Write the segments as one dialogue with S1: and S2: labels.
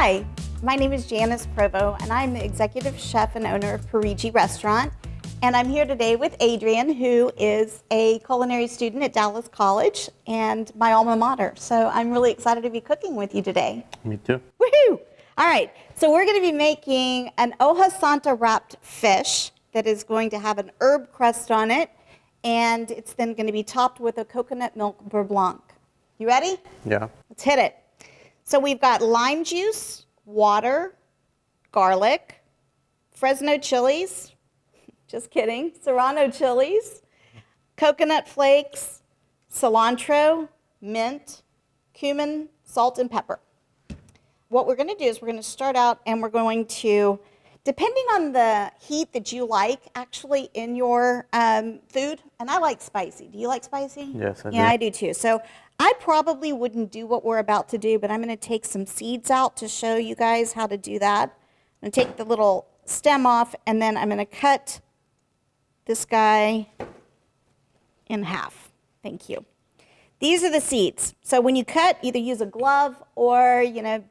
S1: Hi, my name is Janice Provost, and I'm the executive chef and owner of Parigi restaurant. And I'm here today with Adrian, who is a culinary student at Dallas College and my alma mater. So I'm really excited to be cooking with you today.
S2: Me too.
S1: Woohoo! All right, so we're going to be making an hoja santa wrapped fish that is going to have an herb crust on it, and it's then going to be topped with a coconut milk beurre blanc. You ready?
S2: Yeah.
S1: Let's hit it. So we've got lime juice, water, garlic, Fresno chilies, just kidding, Serrano chilies, coconut flakes, cilantro, mint, cumin, salt, and pepper. What we're going to do is we're going to start out and we're going to, depending on the heat that you like actually in your food, and I like spicy. Do you like spicy?
S2: Yes, I do.
S1: Yeah, I do too. So I probably wouldn't do what we're about to do, but I'm going to take some seeds out to show you guys how to do that. I'm going to take the little stem off, and then I'm going to cut this guy in half. Thank you. These are the seeds. So when you cut, either use a glove or,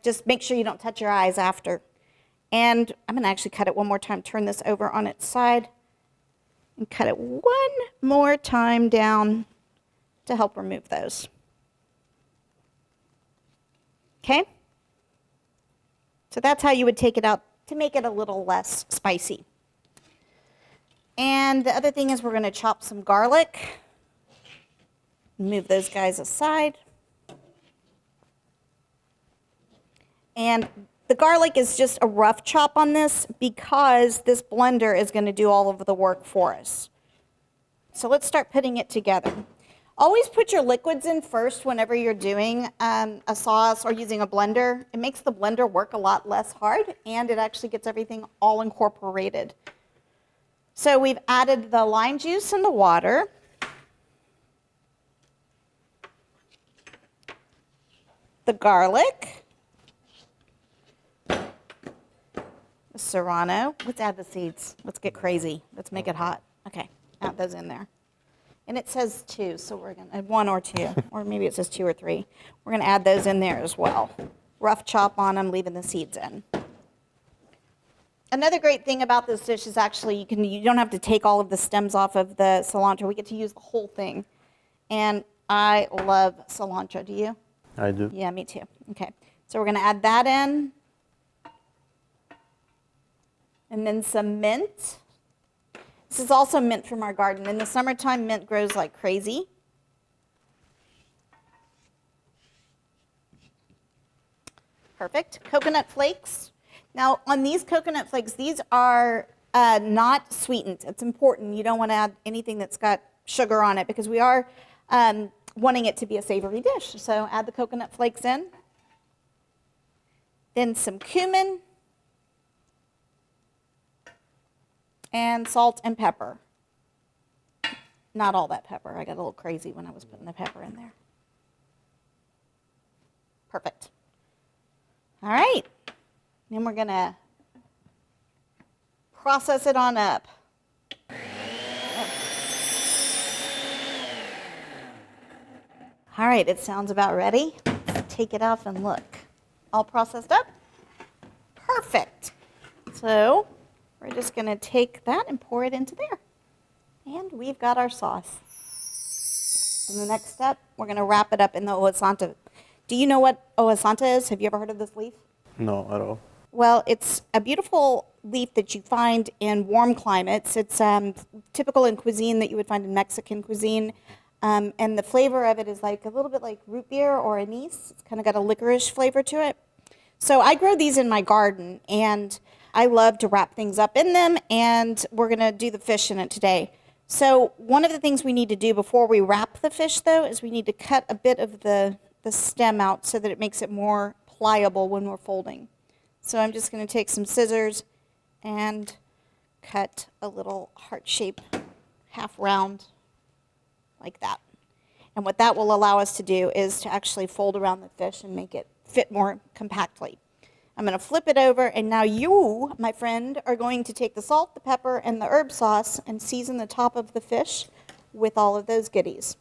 S1: just make sure you don't touch your eyes after. And I'm going to actually cut it one more time, turn this over on its side, and cut it one more time down to help remove those. Okay? So that's how you would take it out to make it a little less spicy. And the other thing is we're going to chop some garlic. Move those guys aside. And the garlic is just a rough chop on this because this blender is going to do all of the work for us. So let's start putting it together. Always put your liquids in first whenever you're doing a sauce or using a blender. It makes the blender work a lot less hard, and it actually gets everything all incorporated. So we've added the lime juice and the water. The garlic. The serrano. Let's add the seeds. Let's get crazy. Let's make it hot. Okay, add those in there. And it says 2, so we're going to add 1 or 2, or maybe it says 2 or 3. We're going to add those in there as well. Rough chop on them, leaving the seeds in. Another great thing about this dish is actually you don't have to take all of the stems off of the cilantro. We get to use the whole thing. And I love cilantro. Do you?
S2: I do.
S1: Yeah, me too. Okay, so we're going to add that in. And then some mint. This is also mint from our garden. In the summertime, mint grows like crazy. Perfect. Coconut flakes. Now, on these coconut flakes, these are not sweetened. It's important. You don't want to add anything that's got sugar on it because we are wanting it to be a savory dish. So add the coconut flakes in. Then some cumin. And salt and pepper. Not all that pepper. I got a little crazy when I was putting the pepper in there. Perfect. All right. Then we're going to process it on up. All right, it sounds about ready. Let's take it off and look. All processed up? Perfect. So we're just going to take that and pour it into there. And we've got our sauce. And the next step, we're going to wrap it up in the hoja santa. Do you know what hoja santa is? Have you ever heard of this leaf?
S2: No, at all.
S1: Well, it's a beautiful leaf that you find in warm climates. It's typical in cuisine that you would find in Mexican cuisine. And the flavor of it is like a little bit like root beer or anise. It's kind of got a licorice flavor to it. So I grow these in my garden, and I love to wrap things up in them, and we're going to do the fish in it today. So one of the things we need to do before we wrap the fish, though, is we need to cut a bit of the stem out so that it makes it more pliable when we're folding. So I'm just going to take some scissors and cut a little heart shape, half round, like that. And what that will allow us to do is to actually fold around the fish and make it fit more compactly. I'm going to flip it over, and now you, my friend, are going to take the salt, the pepper, and the herb sauce and season the top of the fish with all of those goodies.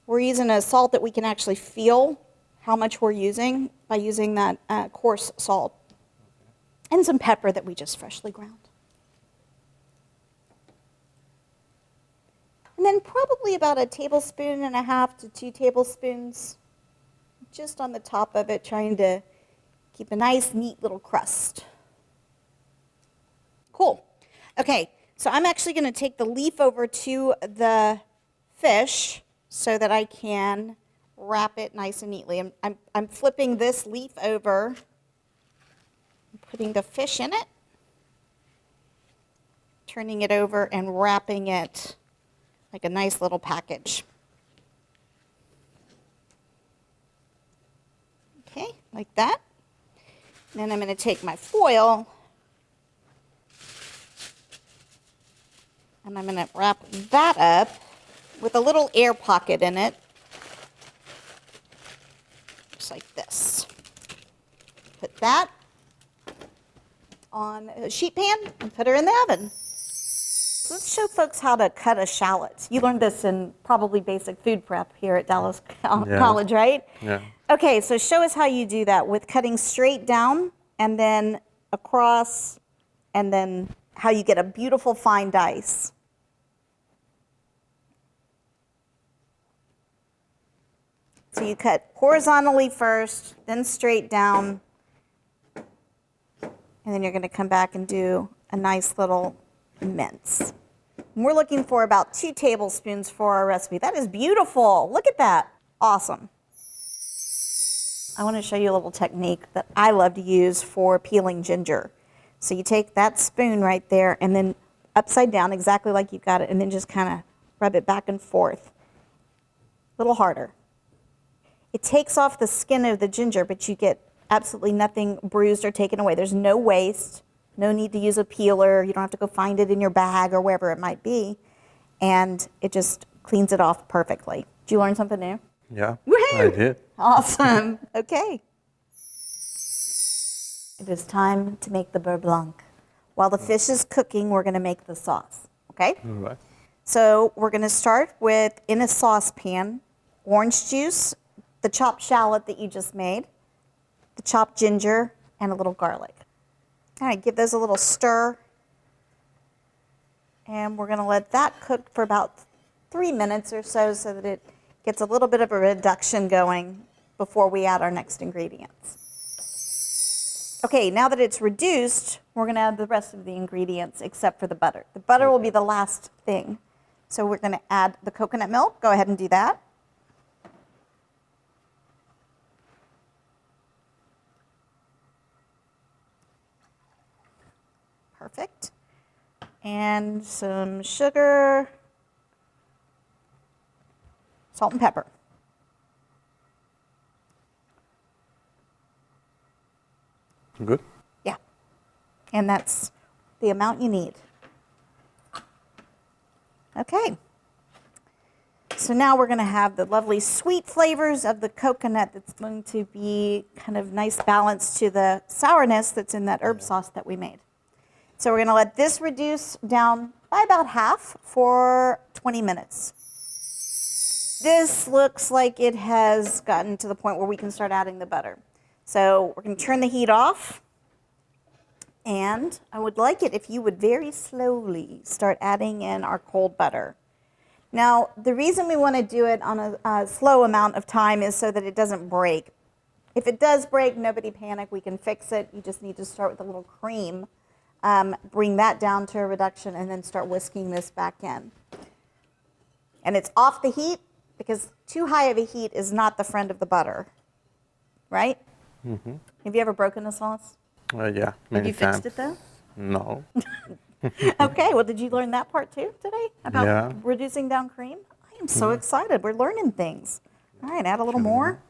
S1: We're using a salt that we can actually feel how much we're using by using that coarse salt and some pepper that we just freshly ground. And then probably about 1.5 tablespoons to 2 tablespoons just on the top of it, trying to keep a nice, neat little crust. Cool. Okay, so I'm actually going to take the leaf over to the fish so that I can wrap it nice and neatly. I'm flipping this leaf over, putting the fish in it, turning it over and wrapping it like a nice little package. Okay, like that. And then I'm going to take my foil and I'm going to wrap that up with a little air pocket in it, just like this. Put that on a sheet pan and put her in the oven. So let's show folks how to cut a shallot. You learned this in probably basic food prep here at Dallas College, right?
S2: Yeah.
S1: Okay, so show us how you do that with cutting straight down and then across, and then how you get a beautiful fine dice. So you cut horizontally first, then straight down, and then you're going to come back and do a nice little mince. And we're looking for about 2 tablespoons for our recipe. That is beautiful. Look at that. Awesome. I want to show you a little technique that I love to use for peeling ginger. So you take that spoon right there and then upside down exactly like you've got it, and then just kind of rub it back and forth. A little harder. It takes off the skin of the ginger, but you get absolutely nothing bruised or taken away. There's no waste, no need to use a peeler. You don't have to go find it in your bag or wherever it might be. And it just cleans it off perfectly. Did you learn something new?
S2: Yeah,
S1: Woo-hoo!
S2: I did.
S1: Awesome. Okay. It is time to make the beurre blanc. While the fish is cooking, we're going to make the sauce. Okay?
S2: All right.
S1: So we're going to start with, in a saucepan, orange juice, the chopped shallot that you just made, the chopped ginger, and a little garlic. All right, give those a little stir. And we're going to let that cook for about 3 minutes or so that it gets a little bit of a reduction going before we add our next ingredients. Okay, now that it's reduced, we're going to add the rest of the ingredients except for the butter. The butter will be the last thing. So we're going to add the coconut milk. Go ahead and do that. Perfect. And some sugar, salt and pepper.
S2: Good.
S1: Yeah. And that's the amount you need. Okay. So now we're going to have the lovely sweet flavors of the coconut that's going to be kind of nice balance to the sourness that's in that herb sauce that we made. So we're going to let this reduce down by about half for 20 minutes. This looks like it has gotten to the point where we can start adding the butter. So we're going to turn the heat off. And I would like it if you would very slowly start adding in our cold butter. Now, the reason we want to do it on a slow amount of time is so that it doesn't break. If it does break, nobody panic. We can fix it. You just need to start with a little cream. Bring that down to a reduction and then start whisking this back in. And it's off the heat because too high of a heat is not the friend of the butter, right? Mm-hmm. Have you ever broken a sauce?
S2: Yeah,
S1: Have
S2: many
S1: you
S2: times.
S1: fixed it though?
S2: No.
S1: Okay, well, did you learn that part too today about reducing down cream? I am so excited. We're learning things. All right, add a little more.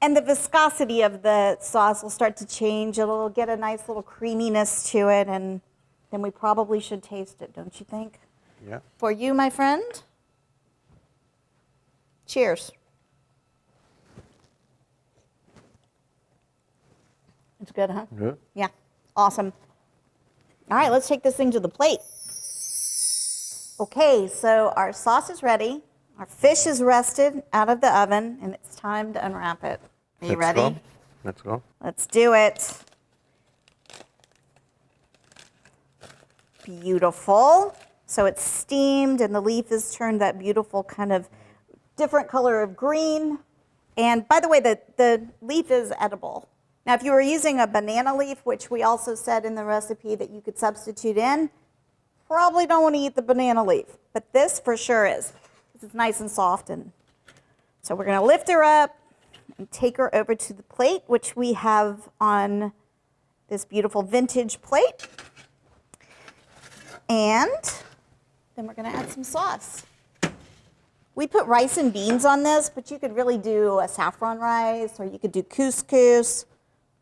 S1: And the viscosity of the sauce will start to change. It'll get a nice little creaminess to it, and then we probably should taste it, don't you think?
S2: Yeah.
S1: For you, my friend. Cheers. It's good, huh?
S2: Good.
S1: Yeah, awesome. All right, let's take this thing to the plate. Okay, so our sauce is ready. Our fish is rested out of the oven, and it's time to unwrap it. Are you ready?
S2: Go. Let's go.
S1: Let's do it. Beautiful. So it's steamed, and the leaf is turned that beautiful kind of different color of green. And by the way, the leaf is edible. Now, if you were using a banana leaf, which we also said in the recipe that you could substitute in, probably don't want to eat the banana leaf. But this for sure is. This is nice and soft. And so we're going to lift her up and take her over to the plate, which we have on this beautiful vintage plate. And then we're going to add some sauce. We put rice and beans on this, but you could really do a saffron rice, or you could do couscous,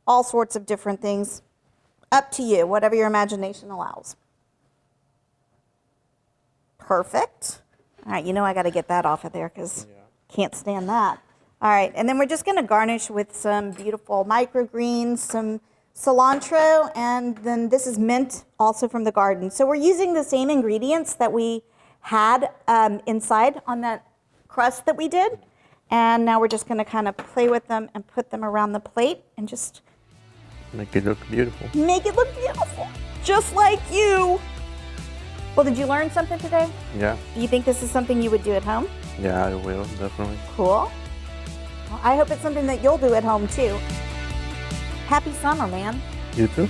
S1: all sorts of different things. Up to you, whatever your imagination allows. Perfect. All right, I got to get that off of there because can't stand that. All right, and then we're just going to garnish with some beautiful microgreens, some cilantro, and then this is mint, also from the garden. So we're using the same ingredients that we had inside on that crust that we did. And now we're just going to kind of play with them and put them around the plate and just
S2: make it look beautiful.
S1: Make it look beautiful, just like you. Well, did you learn something today?
S2: Yeah.
S1: Do you think this is something you would do at home?
S2: Yeah, I will, definitely.
S1: Cool. Well, I hope it's something that you'll do at home too. Happy summer, man.
S2: You too.